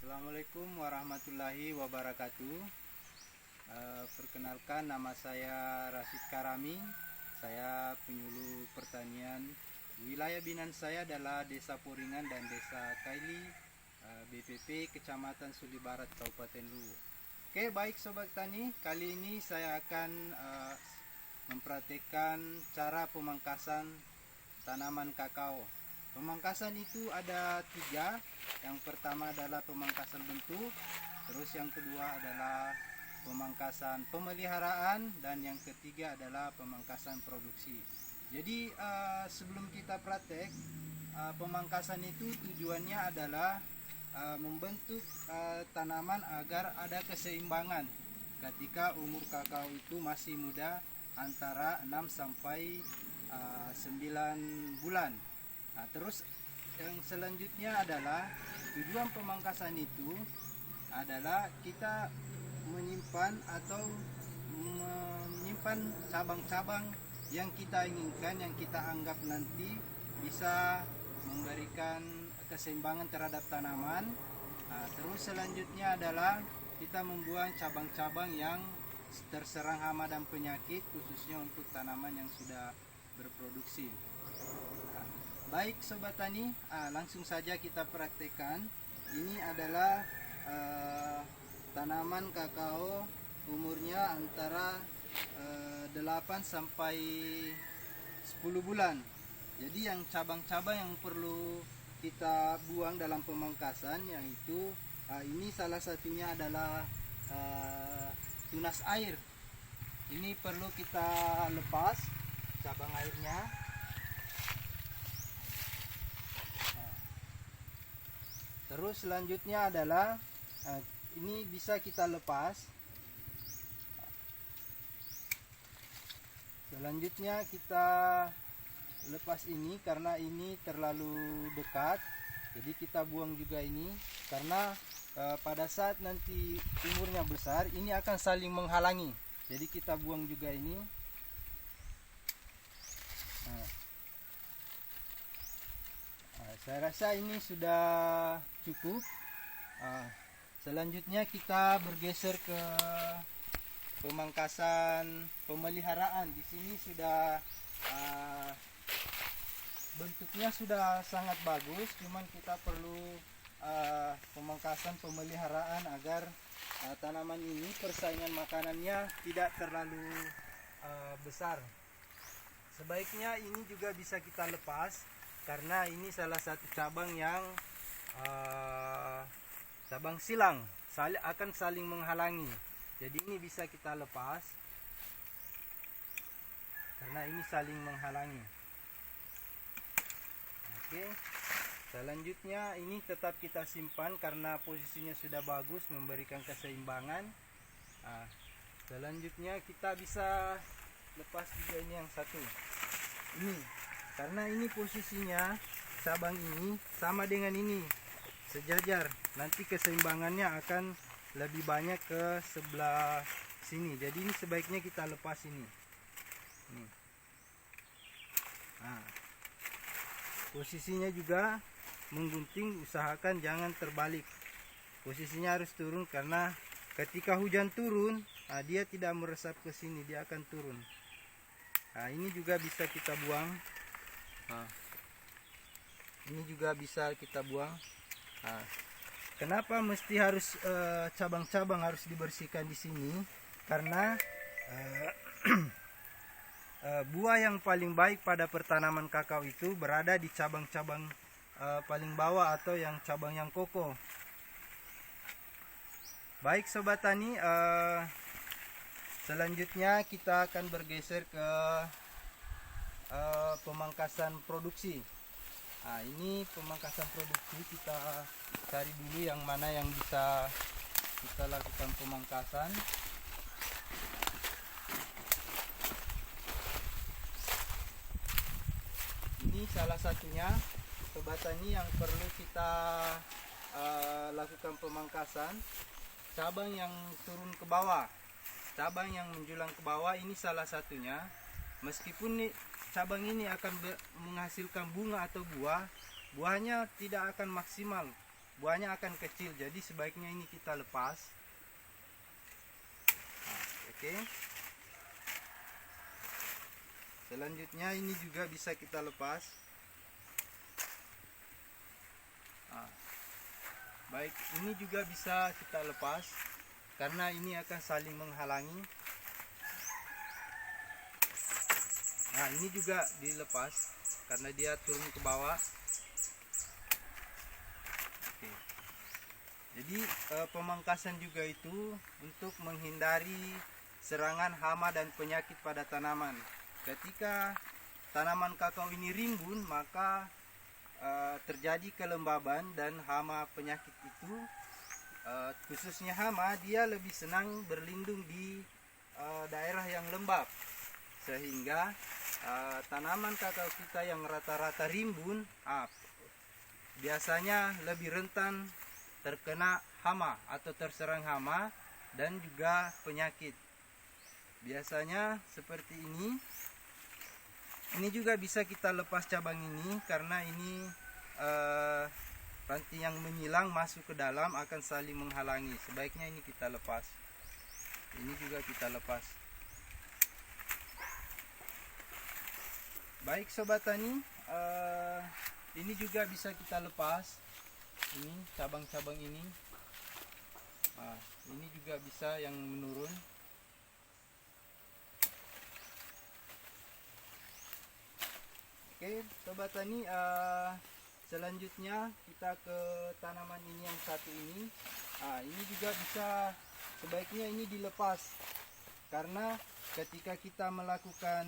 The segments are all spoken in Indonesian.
Assalamualaikum warahmatullahi wabarakatuh. Perkenalkan, nama saya Rasid Karami. Saya penyuluh pertanian. Wilayah binaan saya adalah Desa Puringan dan Desa Kaili, BPP Kecamatan Suli Barat, Kabupaten Luwu. Oke, baik Sobat Tani, kali ini saya akan mempraktikkan cara pemangkasan tanaman kakao. Pemangkasan itu ada 3. Yang pertama adalah pemangkasan bentuk, terus yang kedua adalah pemangkasan pemeliharaan, dan yang ketiga adalah pemangkasan produksi. Jadi sebelum kita praktek, pemangkasan itu tujuannya adalah membentuk tanaman agar ada keseimbangan ketika umur kakao itu masih muda, antara 6 sampai 9 bulan. Nah, terus yang selanjutnya adalah tujuan pemangkasan itu adalah kita menyimpan cabang-cabang yang kita inginkan, yang kita anggap nanti bisa memberikan keseimbangan terhadap tanaman. Nah, terus selanjutnya adalah kita membuang cabang-cabang yang terserang hama dan penyakit, khususnya untuk tanaman yang sudah berproduksi. Baik Sobat Tani, langsung saja kita praktekkan. Ini adalah tanaman kakao, umurnya antara 8 sampai 10 bulan. Jadi yang cabang-cabang yang perlu kita buang dalam pemangkasan, yaitu ini salah satunya adalah tunas air. Ini perlu kita lepas cabang airnya. Terus selanjutnya adalah ini bisa kita lepas. Selanjutnya kita lepas ini karena ini terlalu dekat. Jadi kita buang juga ini karena pada saat nanti umurnya besar ini akan saling menghalangi. Jadi kita buang juga ini. Saya rasa ini sudah cukup. Selanjutnya kita bergeser ke pemangkasan pemeliharaan. Di sini sudah bentuknya sudah sangat bagus, cuman kita perlu pemangkasan pemeliharaan agar tanaman ini persaingan makanannya tidak terlalu besar. Sebaiknya ini juga bisa kita lepas, karena ini salah satu cabang yang cabang silang, akan saling menghalangi. Jadi ini bisa kita lepas karena ini saling menghalangi. Oke, selanjutnya ini tetap kita simpan karena posisinya sudah bagus, memberikan keseimbangan. Selanjutnya kita bisa lepas juga ini yang satu ini, karena ini posisinya cabang ini sama dengan ini, sejajar. Nanti keseimbangannya akan lebih banyak ke sebelah sini. Jadi ini sebaiknya kita lepas ini. Nah, posisinya juga menggunting, usahakan jangan terbalik. Posisinya harus turun, karena ketika hujan turun, dia tidak meresap ke sini, dia akan turun. Nah, ini juga bisa kita buang. Ini juga bisa kita buang. Kenapa mesti harus cabang-cabang harus dibersihkan di sini? Karena buah yang paling baik pada pertanaman kakao itu berada di cabang-cabang paling bawah atau yang cabang yang kokoh. Baik Sobat Tani, selanjutnya kita akan bergeser ke pemangkasan produksi. Ini pemangkasan produksi, kita cari dulu yang mana yang bisa kita lakukan pemangkasan. Ini salah satunya Sobat Tani yang perlu kita lakukan pemangkasan. Cabang yang turun ke bawah, cabang yang menjulang ke bawah, ini salah satunya. Meskipun cabang ini akan menghasilkan bunga atau buah, buahnya tidak akan maksimal buahnya akan kecil, jadi sebaiknya ini kita lepas. Nah, oke. Selanjutnya ini juga bisa kita lepas. Nah, baik, ini juga bisa kita lepas karena ini akan saling menghalangi. Nah, ini juga dilepas karena dia turun ke bawah. Oke. Jadi pemangkasan juga itu untuk menghindari serangan hama dan penyakit pada tanaman. Ketika tanaman kakao ini rimbun, maka terjadi kelembaban dan hama penyakit itu, khususnya hama, dia lebih senang berlindung di daerah yang lembab, sehingga tanaman kakao kita yang rata-rata rimbun biasanya lebih rentan terkena hama atau terserang hama dan juga penyakit. Biasanya seperti ini. Ini juga bisa kita lepas cabang ini karena ini ranting yang menyilang masuk ke dalam akan saling menghalangi. Sebaiknya ini kita lepas. Ini juga kita lepas. Baik sobat tani, ini juga bisa kita lepas. Ini cabang-cabang ini. Ini juga bisa yang menurun. Oke sobat tani, selanjutnya kita ke tanaman ini yang satu ini. Ini juga bisa, sebaiknya ini dilepas karena ketika kita melakukan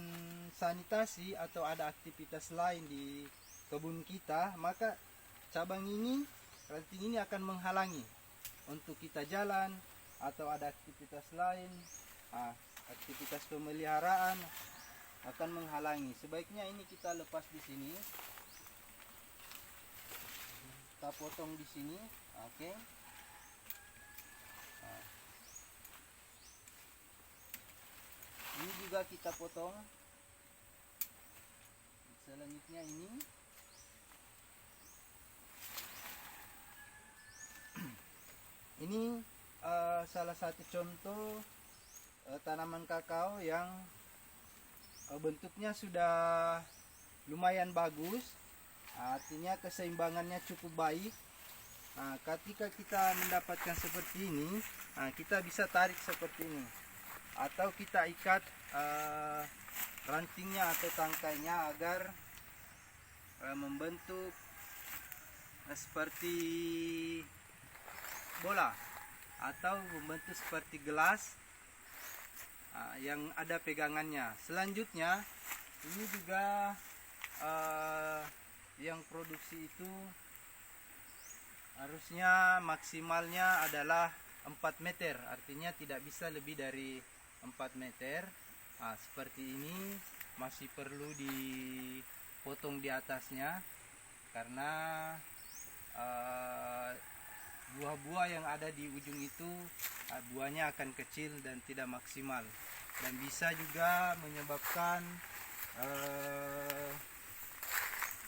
sanitasi atau ada aktivitas lain di kebun kita, maka cabang ini, ranting ini akan menghalangi untuk kita jalan atau ada aktivitas lain, aktivitas pemeliharaan akan menghalangi. Sebaiknya ini kita lepas di sini, kita potong di sini. Oke. Ini juga kita potong. Selanjutnya ini. Ini salah satu contoh tanaman kakao yang bentuknya sudah lumayan bagus, artinya keseimbangannya cukup baik. Ketika kita mendapatkan seperti ini, kita bisa tarik seperti ini, atau kita ikat rantingnya atau tangkainya agar membentuk seperti bola atau membentuk seperti gelas yang ada pegangannya. Selanjutnya ini juga yang produksi itu harusnya maksimalnya adalah 4 meter, artinya tidak bisa lebih dari 4 meter. Seperti ini masih perlu dipotong di atasnya karena buah-buah yang ada di ujung itu buahnya akan kecil dan tidak maksimal, dan bisa juga menyebabkan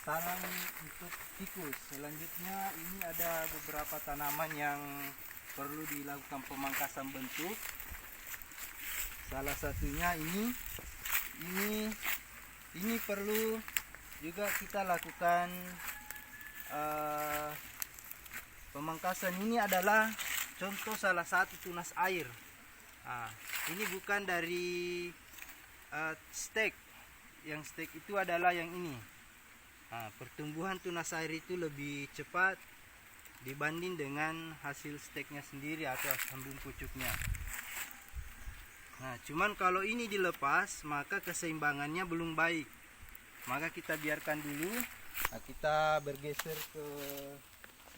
sarang untuk tikus. Selanjutnya ini ada beberapa tanaman yang perlu dilakukan pemangkasan bentuk. Salah satunya ini perlu juga kita lakukan pemangkasan. Ini adalah contoh salah satu tunas air. Ini bukan dari stek. Yang stek itu adalah yang ini. Pertumbuhan tunas air itu lebih cepat dibanding dengan hasil steknya sendiri atau sambung pucuknya. Cuman kalau ini dilepas, maka keseimbangannya belum baik. Maka kita biarkan dulu. Kita bergeser ke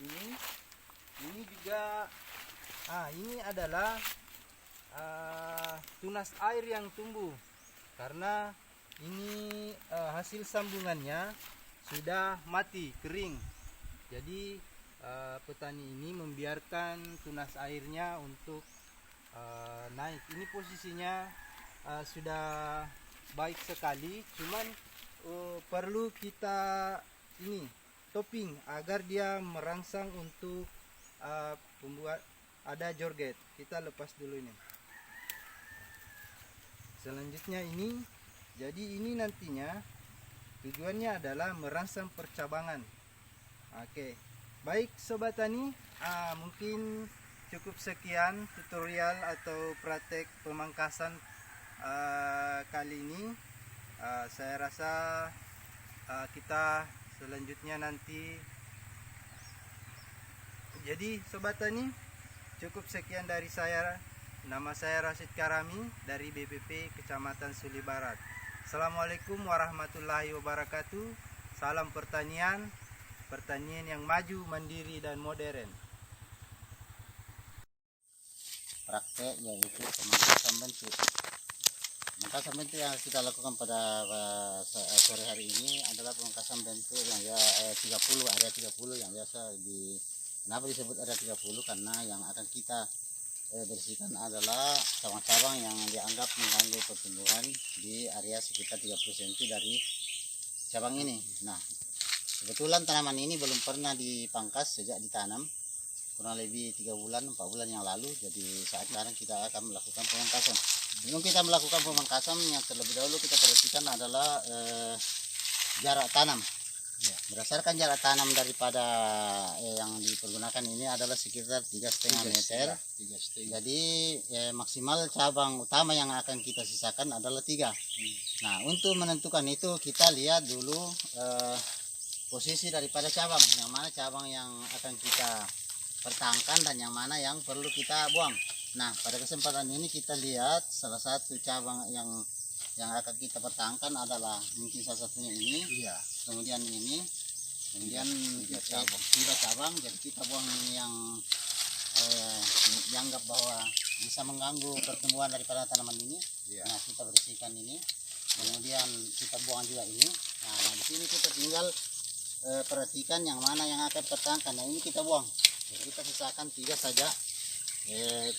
ini. Ini juga, ini adalah tunas air yang tumbuh karena ini hasil sambungannya sudah mati, kering. Jadi petani ini membiarkan tunas airnya untuk naik. Ini posisinya sudah baik sekali, cuman perlu kita topping agar dia merangsang untuk pembuat ada jorget. Kita lepas dulu ini. Selanjutnya ini, jadi ini nantinya tujuannya adalah merangsang percabangan. Oke, baik Sobat Tani, mungkin cukup sekian tutorial atau praktek pemangkasan kali ini. Saya rasa kita selanjutnya nanti. Jadi Sobat Tani, cukup sekian dari saya. Nama saya Rasid Karami dari BPP Kecamatan Suli Barat. Assalamualaikum warahmatullahi wabarakatuh. Salam pertanian, pertanian yang maju, mandiri dan modern. Praktek yaitu pemangkasan bentuk. Pemangkasan bentuk yang kita lakukan pada sore hari ini adalah pemangkasan bentuk yang 30, area 30 yang biasa kenapa disebut area 30? Karena yang akan kita bersihkan adalah cabang-cabang yang dianggap mengganggu pertumbuhan di area sekitar 30 cm dari cabang ini. Nah, kebetulan tanaman ini belum pernah dipangkas sejak ditanam, kurang lebih 3 bulan 4 bulan yang lalu. Jadi saat sekarang kita akan melakukan pemangkasan. Sebelum kita melakukan pemangkasan, yang terlebih dahulu kita perhatikan adalah jarak tanam. Berdasarkan jarak tanam daripada yang dipergunakan ini adalah sekitar 3,5 meter. Jadi maksimal cabang utama yang akan kita sisakan adalah 3. Nah, untuk menentukan itu kita lihat dulu posisi daripada cabang, yang mana cabang yang akan kita pertahankan dan yang mana yang perlu kita buang. Nah, pada kesempatan ini kita lihat salah satu cabang yang akan kita pertahankan adalah mungkin salah satunya ini, kemudian ini, kemudian 3 cabang. Jadi kita buang ini yang dianggap bahwa bisa mengganggu pertumbuhan daripada tanaman ini. Nah, kita bersihkan ini, kemudian kita buang juga ini. Nah, di sini kita tinggal perhatikan yang mana yang akan pertahankan. Nah, ini kita buang. Jadi kita sisakan 3 saja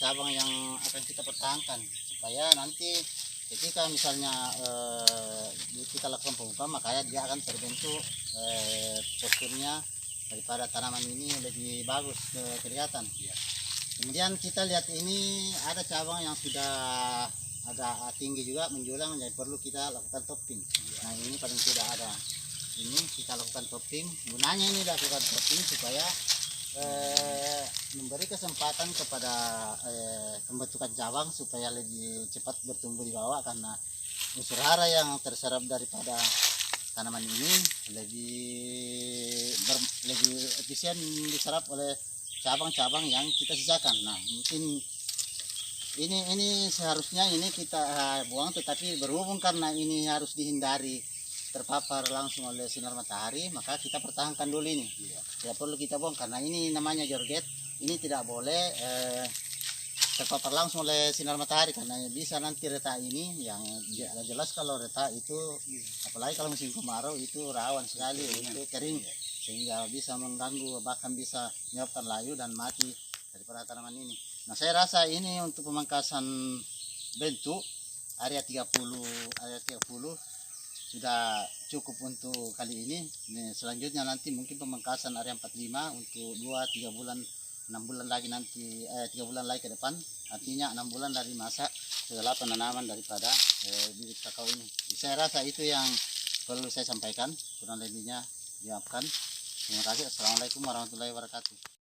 cabang yang akan kita pertahankan, supaya nanti ketika misalnya kita lakukan pemupukan, maka dia akan terbentuk posturnya daripada tanaman ini lebih bagus kelihatan. Kemudian kita lihat ini ada cabang yang sudah ada tinggi juga menjulang, jadi perlu kita lakukan topping. Nah, ini paling tidak ada ini kita lakukan topping. Gunanya ini lakukan topping supaya memberi kesempatan kepada pembentukan cabang supaya lebih cepat bertumbuh di bawah, karena unsur hara yang terserap daripada tanaman ini lebih efisien diserap oleh cabang-cabang yang kita sisakan. Nah, mungkin ini seharusnya ini kita buang, tetapi berhubung karena ini harus dihindari terpapar langsung oleh sinar matahari, maka kita pertahankan dulu ini. Tidak perlu kita buang karena ini namanya jorget. Ini tidak boleh terpapar langsung oleh sinar matahari, karena bisa nanti retak ini yang jelas kalau retak itu, apalagi kalau musim kemarau itu rawan sekali untuk kering, sehingga bisa mengganggu, bahkan bisa menyebabkan layu dan mati daripada tanaman ini. Nah, saya rasa ini untuk pemangkasan bentuk area 30 sudah cukup untuk kali ini. Selanjutnya nanti mungkin pemangkasan area 45 untuk 2-3 bulan, 6 bulan lagi nanti, 3 bulan lagi ke depan, artinya 6 bulan dari masa setelah penanaman daripada bibit kakao ini. Saya rasa itu yang perlu saya sampaikan, kurang lebihnya dimaafkan. Terima kasih. Assalamualaikum warahmatullahi wabarakatuh.